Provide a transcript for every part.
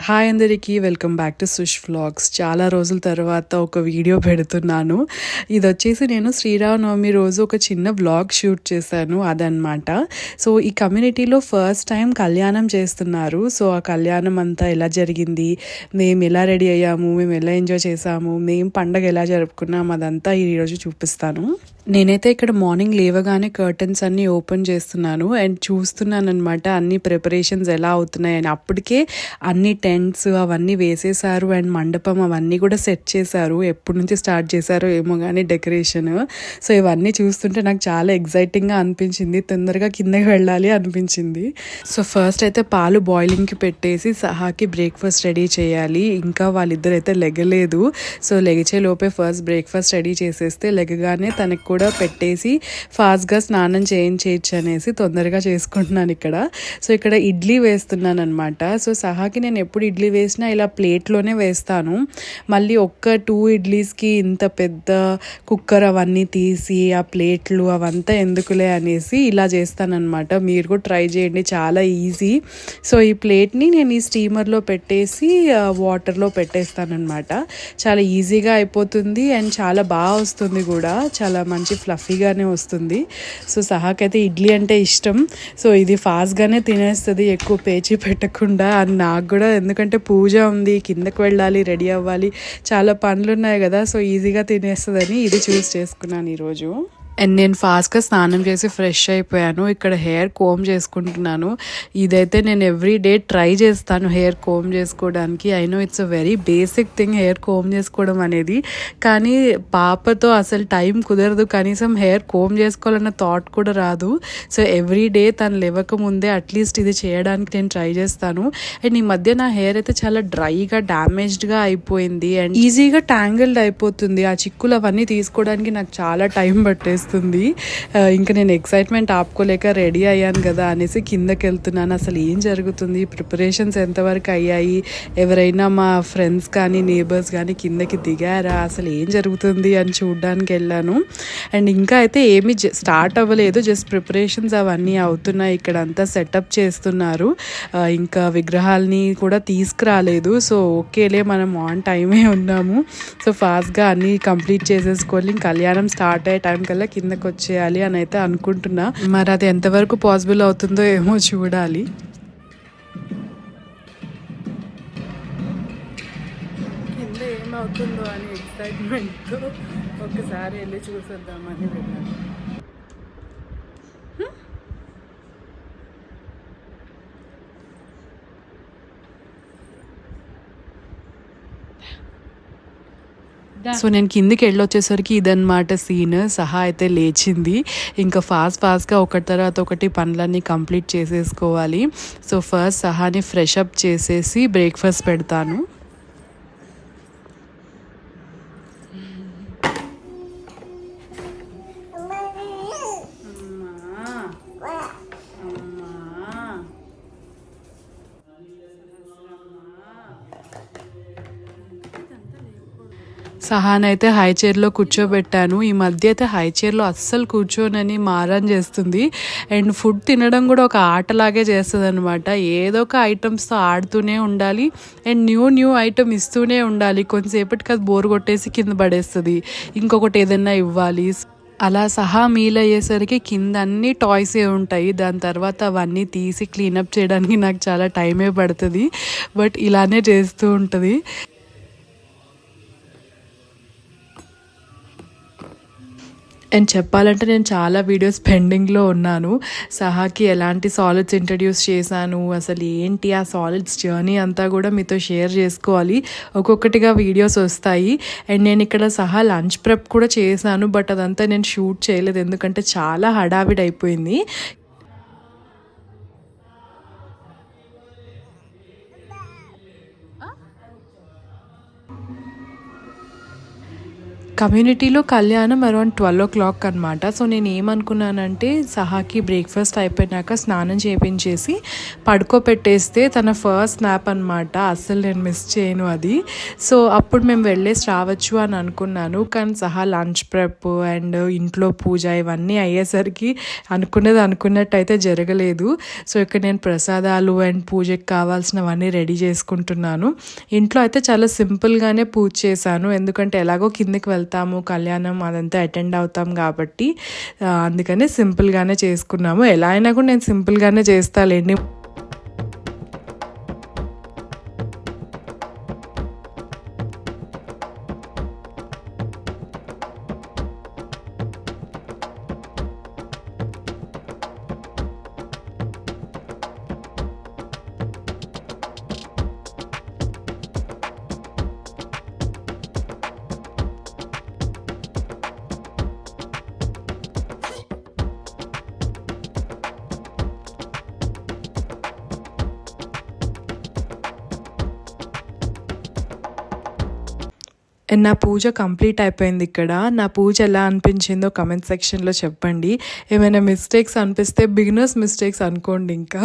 Hi అందరికీ welcome back to సుష్ vlogs. చాలా రోజుల తర్వాత ఒక వీడియో పెడుతున్నాను. ఇది వచ్చేసి నేను శ్రీరామనవమి రోజు ఒక చిన్న వ్లాగ్ షూట్ చేశాను అదనమాట. సో ఈ కమ్యూనిటీలో ఫస్ట్ టైం కళ్యాణం చేస్తున్నారు. సో ఆ కళ్యాణం అంతా ఎలా జరిగింది, మేము ఎలా రెడీ అయ్యాము, మేము ఎలా ఎంజాయ్ చేసాము, మేము పండగ ఎలా జరుపుకున్నాం అదంతా ఈరోజు చూపిస్తాను. నేనైతే ఇక్కడ మార్నింగ్ లేవగానే కర్టన్స్ అన్నీ ఓపెన్ చేస్తున్నాను అండ్ చూస్తున్నాను అనమాట అన్ని ప్రిపరేషన్స్ ఎలా అవుతున్నాయని. అప్పటికే అన్ని టెంట్స్ అవన్నీ వేసేసారు అండ్ మండపం అవన్నీ కూడా సెట్ చేశారు. ఎప్పటి నుంచి స్టార్ట్ చేశారో ఏమో కానీ డెకరేషన్. సో ఇవన్నీ చూస్తుంటే నాకు చాలా ఎగ్జైటింగ్గా అనిపించింది, తొందరగా కిందకి వెళ్ళాలి అనిపించింది. సో ఫస్ట్ అయితే పాలు బాయిలింగ్కి పెట్టేసి సహాకి బ్రేక్ఫాస్ట్ రెడీ చేయాలి. ఇంకా వాళ్ళిద్దరు అయితే లెగలేదు. సో లెగిచే లోపే ఫస్ట్ బ్రేక్ఫాస్ట్ రెడీ చేసేస్తే లెగగానే తనకు కూడా పెట్టేసి ఫాస్ట్గా స్నానం చేయించేయచ్చు అనేసి తొందరగా చేసుకుంటున్నాను ఇక్కడ. సో ఇక్కడ ఇడ్లీ వేస్తున్నాను అనమాట. సో సహాకి నేను ఎప్పుడు ఇడ్లీ వేసినా ఇలా ప్లేట్లోనే వేస్తాను. మళ్ళీ ఒక్క 2 ఇడ్లీస్కి ఇంత పెద్ద కుక్కర్ అవన్నీ తీసి ఆ ప్లేట్లు అవంతా ఎందుకులే అనేసి ఇలా చేస్తానన్నమాట. మీరు కూడా ట్రై చేయండి, చాలా ఈజీ. సో ఈ ప్లేట్ని నేను ఈ స్టీమర్లో పెట్టేసి వాటర్లో పెట్టేస్తానన్నమాట. చాలా ఈజీగా అయిపోతుంది అండ్ చాలా బాగా వస్తుంది కూడా, చాలా మంచి ఫ్లఫీగానే వస్తుంది. సో సహాకైతే ఇడ్లీ అంటే ఇష్టం. సో ఇది ఫాస్ట్గానే తినేస్తుంది ఎక్కువ పేచి పెట్టకుండా. అని నాకు కూడా, ఎందుకంటే పూజ ఉంది, కిందకు వెళ్ళాలి, రెడీ అవ్వాలి, చాలా పనులు ఉన్నాయి కదా. సో ఈజీగా తినేస్తుందని ఇది చూస్ చేసుకున్నాను ఈరోజు. అండ్ నేను ఫాస్ట్గా స్నానం చేసి ఫ్రెష్ అయిపోయాను. ఇక్కడ హెయిర్ కోమ్ చేసుకుంటున్నాను. ఇదైతే నేను ఎవ్రీ డే ట్రై చేస్తాను హెయిర్ కోమ్ చేసుకోవడానికి. I know it's a very basic thing hair comb చేసుకోవడం అనేది, కానీ పాపతో అసలు టైం కుదరదు, కనీసం హెయిర్ కోమ్ చేసుకోవాలన్న థాట్ కూడా రాదు. సో ఎవ్రీ డే తను లేవక ముందే అట్లీస్ట్ ఇది చేయడానికి నేను ట్రై చేస్తాను. అండ్ ఈ మధ్య నా హెయిర్ అయితే చాలా డ్రైగా డ్యామేజ్డ్గా అయిపోయింది అండ్ ఈజీగా ట్యాంగిల్డ్ అయిపోతుంది. ఆ చిక్కులు అవన్నీ తీసుకోవడానికి నాకు చాలా టైం పట్టేస్తుంది. ఇంకా నేను ఎక్సైట్మెంట్ ఆపుకోలేక రెడీ అయ్యాను కదా అనేసి కిందకి వెళ్తున్నాను. అసలు ఏం జరుగుతుంది, ప్రిపరేషన్స్ ఎంతవరకు అయ్యాయి, ఎవరైనా మా ఫ్రెండ్స్ కానీ నేబర్స్ కానీ కిందకి దిగారా, అసలు ఏం జరుగుతుంది అని చూడడానికి వెళ్ళాను. అండ్ ఇంకా అయితే ఏమీ స్టార్ట్ అవ్వలేదు, జస్ట్ ప్రిపరేషన్స్ అవన్నీ అవుతున్నాయి. ఇక్కడ అంతా సెటప్ చేస్తున్నారు. ఇంకా విగ్రహాలని కూడా తీసుకురాలేదు. సో ఓకేలే, మనం ఆన్ టైమే ఉన్నాము. సో ఫాస్ట్గా అన్నీ కంప్లీట్ చేసేసుకోవాలి, కళ్యాణం స్టార్ట్ అయ్యే టైం కల్లా కిందకు వచ్చేయాలి అని అయితే అనుకుంటున్నా. మరి అది ఎంతవరకు పాసిబుల్ అవుతుందో ఏమో చూడాలి. కింద ఏమవుతుందో అని ఎక్సైట్మెంట్తో ఒకసారి వెళ్ళి చూసేద్దామని వెళ్ళాను. సో నేను కిందికి వెళ్ళొచ్చేసరికి ఇదన్నమాట సీన్. సహా అయితే లేచింది. ఇంకా ఫాస్ట్గా ఒకటి తర్వాత ఒకటి పనులన్నీ కంప్లీట్ చేసేసుకోవాలి. సో ఫస్ట్ సహాని ఫ్రెష్ అప్ చేసేసి బ్రేక్ఫాస్ట్ పెడతాను. సహాన్ అయితే హై చైర్లో కూర్చోబెట్టాను. ఈ మధ్య అయితే హై చైర్లో అస్సలు కూర్చోనని మారం చేస్తుంది. అండ్ ఫుడ్ తినడం కూడా ఒక ఆటలాగే చేస్తుంది అనమాట. ఏదో ఒక ఐటమ్స్తో ఆడుతూనే ఉండాలి అండ్ న్యూ ఐటమ్ ఇస్తూనే ఉండాలి. కొంతసేపటికి అది బోర్ కొట్టేసి కింద పడేస్తుంది, ఇంకొకటి ఏదైనా ఇవ్వాలి. అలా సహా మీల్ అయ్యేసరికి కింద అన్ని టాయ్సే ఉంటాయి. దాని తర్వాత అవన్నీ తీసి క్లీనప్ చేయడానికి నాకు చాలా టైమే పడుతుంది. బట్ ఇలానే చేస్తూ ఉంటుంది. అండ్ చెప్పాలంటే నేను చాలా వీడియోస్ పెండింగ్లో ఉన్నాను. సహాకి ఎలాంటి సాలిడ్స్ ఇంట్రడ్యూస్ చేశాను, అసలు ఏంటి ఆ సాలిడ్స్ జర్నీ అంతా కూడా మీతో షేర్ చేసుకోవాలి. ఒక్కొక్కటిగా వీడియోస్ వస్తాయి. అండ్ నేను ఇక్కడ సహా లంచ్ ప్రెప్ కూడా చేశాను, బట్ అదంతా నేను షూట్ చేయలేదు ఎందుకంటే చాలా హడావిడి అయిపోయింది. కమ్యూనిటీలో కళ్యాణం అరౌండ్ 12 అనమాట. సో నేను ఏమనుకున్నానంటే సహాకి బ్రేక్ఫాస్ట్ అయిపోయినాక స్నానం చేయించేసి పడుకోపెట్టేస్తే తన ఫస్ట్ స్నాప్ అనమాట. అస్సలు నేను మిస్ చేయను అది. సో అప్పుడు మేము వెళ్ళేసి రావచ్చు అని అనుకున్నాను. కానీ సహా లంచ్ ప్రెప్ అండ్ ఇంట్లో పూజ ఇవన్నీ అయ్యేసరికి అనుకున్నట్టు అయితే జరగలేదు. సో ఇక్కడ నేను ప్రసాదాలు అండ్ పూజకి కావాల్సినవన్నీ రెడీ చేసుకుంటున్నాను. ఇంట్లో అయితే చాలా సింపుల్గానే పూజ చేశాను. ఎందుకంటే ఎలాగో కిందకి వెళ్తాము, కళ్యాణం అదంతా అటెండ్ అవుతాం కాబట్టి అందుకనే సింపుల్గానే చేసుకున్నాము. ఎలా అయినా కూడా నేను సింపుల్గానే చేస్తాలేండి. అండ్ నా పూజ కంప్లీట్ అయిపోయింది. ఇక్కడ నా పూజ ఎలా అనిపించిందో కమెంట్ సెక్షన్లో చెప్పండి. ఏమైనా మిస్టేక్స్ అనిపిస్తే బిగినర్స్ మిస్టేక్స్ అనుకోండి. ఇంకా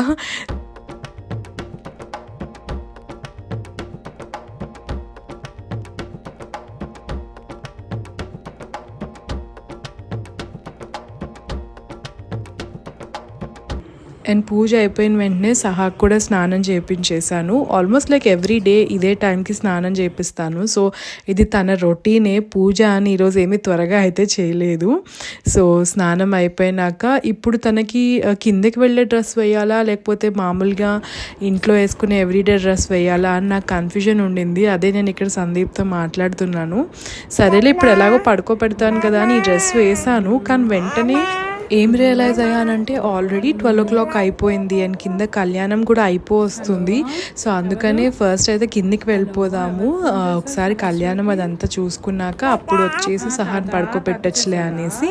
అండ్ పూజ అయిపోయిన వెంటనే సహాకు కూడా స్నానం చేయించేసాను. ఆల్మోస్ట్ లైక్ ఎవ్రీ డే ఇదే టైంకి స్నానం చేపిస్తాను. సో ఇది తన రొటీనే. పూజ అని ఈరోజు ఏమీ త్వరగా అయితే చేయలేదు. సో స్నానం అయిపోయినాక ఇప్పుడు తనకి కిందకి వెళ్ళే డ్రెస్ వేయాలా లేకపోతే మామూలుగా ఇంట్లో వేసుకునే ఎవ్రీడే డ్రెస్ వేయాలా అని నాకు కన్ఫ్యూజన్ ఉండింది. అదే నేను ఇక్కడ సందీప్తో మాట్లాడుతున్నాను. సరేలే ఇప్పుడు ఎలాగో పడుకోబెడతాను కదా అని ఈ డ్రెస్ వేసాను. కానీ వెంటనే ఏం రియలైజ్ అయ్యానంటే ఆల్రెడీ 12 అయిపోయింది అండ్ కింద కళ్యాణం కూడా వస్తుంది. సో అందుకనే ఫస్ట్ అయితే కిందికి వెళ్ళిపోదాము, ఒకసారి కళ్యాణం అదంతా చూసుకున్నాక అప్పుడు వచ్చేసి సహాని పడుకోబెట్టచ్చులే అనేసి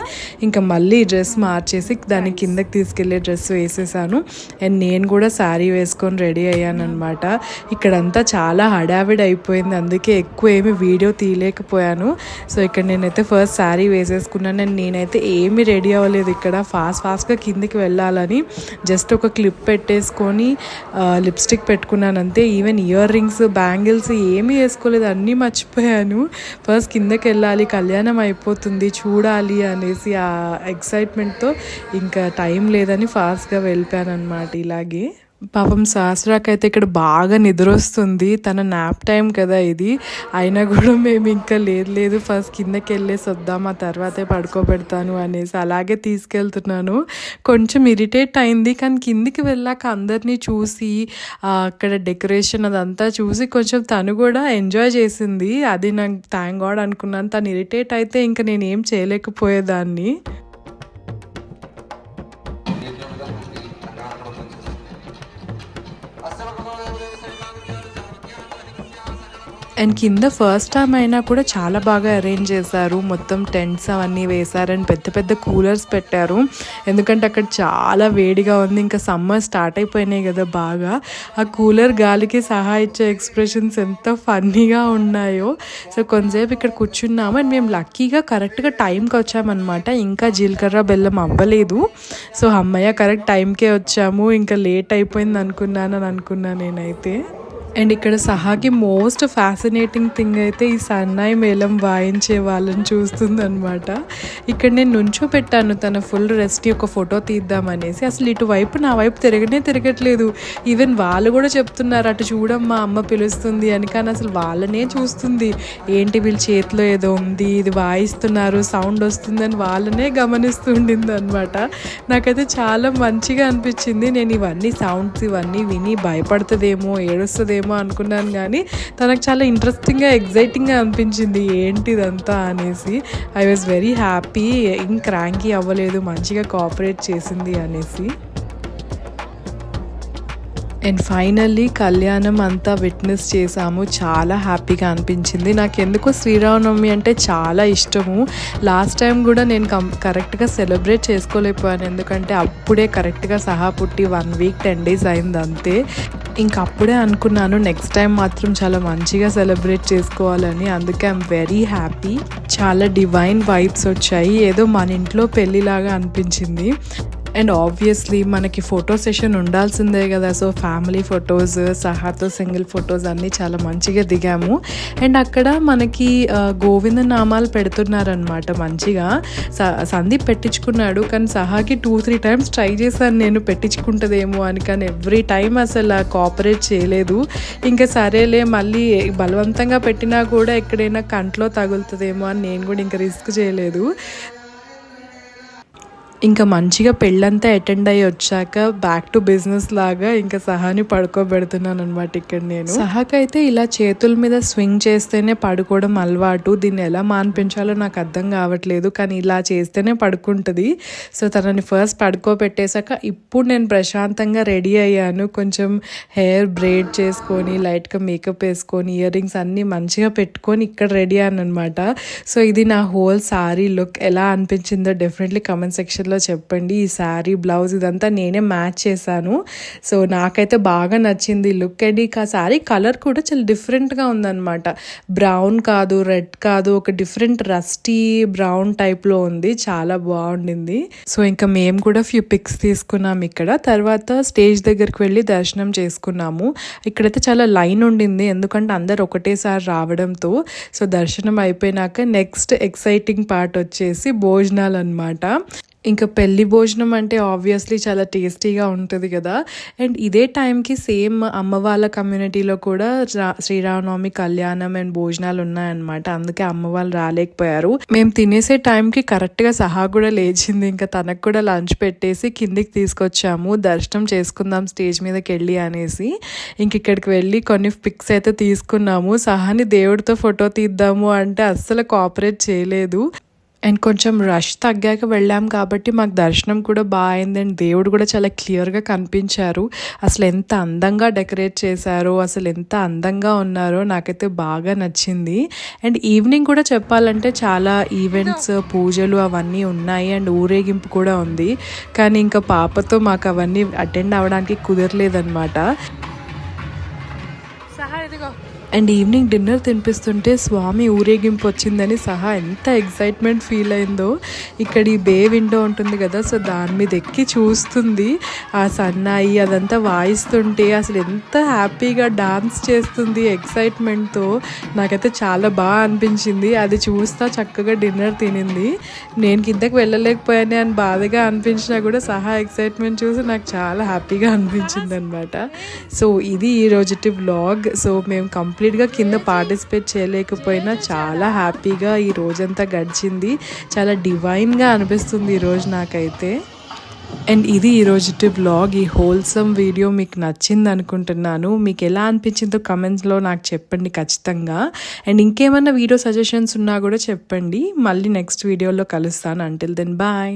ఇంకా మళ్ళీ డ్రెస్ మార్చేసి దాన్ని కిందకి తీసుకెళ్లే డ్రెస్ వేసేసాను. అండ్ నేను కూడా శారీ వేసుకొని రెడీ అయ్యాను అనమాట. ఇక్కడంతా చాలా హడావిడి అయిపోయింది, అందుకే ఎక్కువ ఏమి వీడియో తీయలేకపోయాను. సో ఇక్కడ నేనైతే ఫస్ట్ శారీ వేసేసుకున్నాను. అండ్ నేనైతే ఏమీ రెడీ అవ్వలేదు. ఇక్కడ ఫాస్ట్గా కిందికి వెళ్ళాలని జస్ట్ ఒక క్లిప్ పెట్టేసుకొని లిప్స్టిక్ పెట్టుకున్నాను అంతే. ఈవెన్ ఇయర్ రింగ్స్, బ్యాంగిల్స్ ఏమీ వేసుకోలేదు, అన్నీ మర్చిపోయాను. ఫస్ట్ కిందకి వెళ్ళాలి, కళ్యాణం అయిపోతుంది, చూడాలి అనేసి ఆ ఎక్సైట్మెంట్తో ఇంకా టైం లేదని ఫాస్ట్గా వెళ్ళిపోయాను అనమాట. ఇలాగే పాపం సహస్రాకైతే ఇక్కడ బాగా నిద్ర వస్తుంది. తన నాప్ టైం కదా ఇది, అయినా కూడా మేము ఇంకా లేదు ఫస్ట్ కిందకి వెళ్ళేసి వద్దాం, ఆ తర్వాతే పడుకోబెడతాను అనేసి అలాగే తీసుకెళ్తున్నాను. కొంచెం ఇరిటేట్ అయింది, కానీ కిందికి వెళ్ళాక అందరినీ చూసి అక్కడ డెకరేషన్ అదంతా చూసి కొంచెం తను కూడా ఎంజాయ్ చేసింది. అది నాకు థ్యాంక్ గాడ్ అనుకున్నాను. తను ఇరిటేట్ అయితే ఇంకా నేను ఏం చేయలేకపోయేదాన్ని. అండ్ కింద ఫస్ట్ టైం అయినా కూడా చాలా బాగా అరేంజ్ చేశారు. మొత్తం టెంట్స్ అవన్నీ వేశారు అండ్ పెద్ద కూలర్స్ పెట్టారు. ఎందుకంటే అక్కడ చాలా వేడిగా ఉంది, ఇంకా సమ్మర్ స్టార్ట్ అయిపోయినాయి కదా బాగా. ఆ కూలర్ గాలికి సహా ఇచ్చే ఎక్స్ప్రెషన్స్ ఎంత ఫన్నీగా ఉన్నాయో. సో కొంతసేపు ఇక్కడ కూర్చున్నాము అండ్ మేము లక్కీగా కరెక్ట్గా టైంకి వచ్చామన్నమాట. ఇంకా జీలకర్ర బెల్లం అవ్వలేదు. సో అమ్మయ్య కరెక్ట్ టైంకే వచ్చాము, ఇంకా లేట్ అయిపోయింది అనుకున్నాను నేనైతే. అండ్ ఇక్కడ సహాకి మోస్ట్ ఫ్యాసినేటింగ్ థింగ్ అయితే ఈ సన్నాయి మేళం వాయించే వాళ్ళని చూస్తుంది అనమాట. ఇక్కడ నేను నుంచో పెట్టాను తన ఫుల్ రెస్ట్ ఒక ఫోటో తీద్దామనేసి. అసలు ఇటువైపు నా వైపు తిరగట్లేదు. ఈవెన్ వాళ్ళు కూడా చెప్తున్నారు అటు చూడమ్మా అమ్మ పిలుస్తుంది అని, కానీ అసలు వాళ్ళనే చూస్తుంది. ఏంటి వీళ్ళ చేతిలో ఏదో ఉంది, ఇది వాయిస్తున్నారు, సౌండ్ వస్తుందని వాళ్ళనే గమనిస్తూ ఉండింది అనమాట. నాకైతే చాలా మంచిగా అనిపించింది. నేను ఇవన్నీ సౌండ్స్ ఇవన్నీ విని భయపడుతుందేమో, ఏడుస్తుందేమో అనుకున్నాను, కానీ తనకు చాలా ఇంట్రెస్టింగ్గా ఎగ్జైటింగ్గా అనిపించింది ఏంటిదంతా అనేసి. I was very happy. ఏం క్రాంకీ అవ్వలేదు, మంచిగా కోఆపరేట్ చేసింది అనేసి. అండ్ ఫైనల్లీ కళ్యాణం అంతా విట్నెస్ చేసాము. చాలా హ్యాపీగా అనిపించింది. నాకు ఎందుకో శ్రీరామనవమి అంటే చాలా ఇష్టము. లాస్ట్ టైం కూడా నేను కరెక్ట్గా సెలబ్రేట్ చేసుకోలేకపోయాను, ఎందుకంటే అప్పుడే కరెక్ట్గా సహా పుట్టి 1 వీక్ 10 days అయింది అంతే. ఇంక అప్పుడే అనుకున్నాను నెక్స్ట్ టైం మాత్రం చాలా మంచిగా సెలబ్రేట్ చేసుకోవాలని. అందుకే ఐఎమ్ వెరీ హ్యాపీ. చాలా డివైన్ వైబ్స్ వచ్చాయి, ఏదో మన ఇంట్లో పెళ్ళిలాగా అనిపించింది. అండ్ ఆబ్వియస్లీ మనకి ఫోటో సెషన్ ఉండాల్సిందే కదా, సో ఫ్యామిలీ ఫొటోస్, సహాతో సింగిల్ ఫొటోస్ అన్నీ చాలా మంచిగా దిగాము. అండ్ అక్కడ మనకి గోవింద నామాలు పెడుతున్నారనమాట మంచిగా. సందీప్ పెట్టించుకున్నాడు, కానీ సహాకి 2-3 టైమ్స్ ట్రై చేశాను నేను పెట్టించుకుంటుందేమో అని, కానీ ఎవ్రీ టైం అసలు కోఆపరేట్ చేయలేదు. ఇంకా సరేలే మళ్ళీ బలవంతంగా పెట్టినా కూడా ఎక్కడైనా కంట్లో తగులుతుందేమో అని నేను కూడా ఇంకా రిస్క్ చేయలేదు. ఇంకా మంచిగా పెళ్ళంతా అటెండ్ అయ్యి వచ్చాక బ్యాక్ టు బిజినెస్ లాగా ఇంకా సహాని పడుకోబెడుతున్నాను అనమాట. ఇక్కడ నేను సహాకైతే ఇలా చేతుల మీద స్వింగ్ చేస్తేనే పడుకోవడం అలవాటు. దీన్ని ఎలా మాన్పించాలో నాకు అర్థం కావట్లేదు, కానీ ఇలా చేస్తేనే పడుకుంటుంది. సో తనని ఫస్ట్ పడుకోబెట్టేశాక ఇప్పుడు నేను ప్రశాంతంగా రెడీ అయ్యాను. కొంచెం హెయిర్ బ్రేడ్ చేసుకొని లైట్గా మేకప్ వేసుకొని ఇయర్ రింగ్స్ అన్నీ మంచిగా పెట్టుకొని ఇక్కడ రెడీ అయ్యాను అనమాట. సో ఇది నా హోల్ సారీ లుక్. ఎలా అనిపించిందో డెఫినెట్లీ కమెంట్ సెక్షన్లో చెప్పండి. ఈ శారీ, బ్లౌజ్ ఇదంతా నేనే మ్యాచ్ చేశాను. సో నాకైతే బాగా నచ్చింది లుక్. అండ్ ఈ శారీ కలర్ కూడా చాలా డిఫరెంట్గా ఉందన్నమాట. బ్రౌన్ కాదు, రెడ్ కాదు, ఒక డిఫరెంట్ రస్టీ బ్రౌన్ టైప్లో ఉంది. చాలా బాగుండింది. సో ఇంకా మేము కూడా ఫ్యూ పిక్స్ తీసుకున్నాం ఇక్కడ. తర్వాత స్టేజ్ దగ్గరికి వెళ్ళి దర్శనం చేసుకున్నాము. ఇక్కడైతే చాలా లైన్ ఉండింది, ఎందుకంటే అందరు ఒకటేసారి రావడంతో. సో దర్శనం అయిపోయినాక నెక్స్ట్ ఎక్సైటింగ్ పార్ట్ వచ్చేసి భోజనాలు అనమాట. ఇంకా పెళ్లి భోజనం అంటే ఆబ్వియస్లీ చాలా టేస్టీగా ఉంటుంది కదా. అండ్ ఇదే టైంకి సేమ్ అమ్మ వాళ్ళ కమ్యూనిటీలో కూడా శ్రీరామనవమి కళ్యాణం అండ్ భోజనాలు ఉన్నాయన్నమాట. అందుకే అమ్మ వాళ్ళు రాలేకపోయారు. మేము తినేసే టైంకి కరెక్ట్గా సహా కూడా లేచింది. ఇంకా తనకు కూడా లంచ్ పెట్టేసి కిందికి తీసుకొచ్చాము, దర్శనం చేసుకుందాం స్టేజ్ మీదకి వెళ్ళి అనేసి. ఇంక ఇక్కడికి వెళ్ళి కొన్ని పిక్స్ అయితే తీసుకున్నాము. సహాని దేవుడితో ఫోటో తీద్దాము అంటే అస్సలు కోఆపరేట్ చేయలేదు. అండ్ కొంచెం రష్ తగ్గాక వెళ్ళాం కాబట్టి మాకు దర్శనం కూడా బాగా అయింది. అండ్ దేవుడు కూడా చాలా క్లియర్గా కనిపించారు. అసలు ఎంత అందంగా డెకరేట్ చేశారో, అసలు ఎంత అందంగా ఉన్నారో నాకైతే బాగా నచ్చింది. అండ్ ఈవినింగ్ కూడా చెప్పాలంటే చాలా ఈవెంట్స్, పూజలు అవన్నీ ఉన్నాయి. అండ్ ఊరేగింపు కూడా ఉంది, కానీ ఇంకా పాపతో మాకు అవన్నీ అటెండ్ అవ్వడానికి కుదరలేదన్నమాట. అండ్ ఈవినింగ్ డిన్నర్ తినిపిస్తుంటే స్వామి ఊరేగింపు వచ్చిందని సహా ఎంత ఎక్సైట్మెంట్ ఫీల్ అయిందో. ఇక్కడ ఈ బే విండో ఉంటుంది కదా, సో దాని మీద ఎక్కి చూస్తుంది. ఆ సన్నాయి అదంతా వాయిస్తుంటే అసలు ఎంత హ్యాపీగా డాన్స్ చేస్తుంది ఎక్సైట్మెంట్తో. నాకైతే చాలా బాగా అనిపించింది. అది చూస్తా చక్కగా డిన్నర్ తినింది. నేను కిందకి వెళ్ళలేకపోయానే అని బాధగా అనిపించినా కూడా సహా ఎక్సైట్మెంట్ చూసి నాకు చాలా హ్యాపీగా అనిపించింది అనమాట. సో ఇది ఈ రోజుటి వ్లాగ్. సో మేము కంప్లీట్గా కింద పార్టిసిపేట్ చేయలేకపోయినా చాలా హ్యాపీగా ఈ రోజంతా గడిచింది. చాలా డివైన్గా అనిపిస్తుంది ఈరోజు నాకైతే. అండ్ ఇది ఈరోజుటి వ్లాగ్. ఈ హోల్సమ్ వీడియో మీకు నచ్చింది అనుకుంటున్నాను. మీకు ఎలా అనిపించిందో కమెంట్స్లో నాకు చెప్పండి ఖచ్చితంగా. అండ్ ఇంకేమైనా వీడియో సజెషన్స్ ఉన్నా కూడా చెప్పండి. మళ్ళీ నెక్స్ట్ వీడియోలో కలుస్తాను. Until then bye.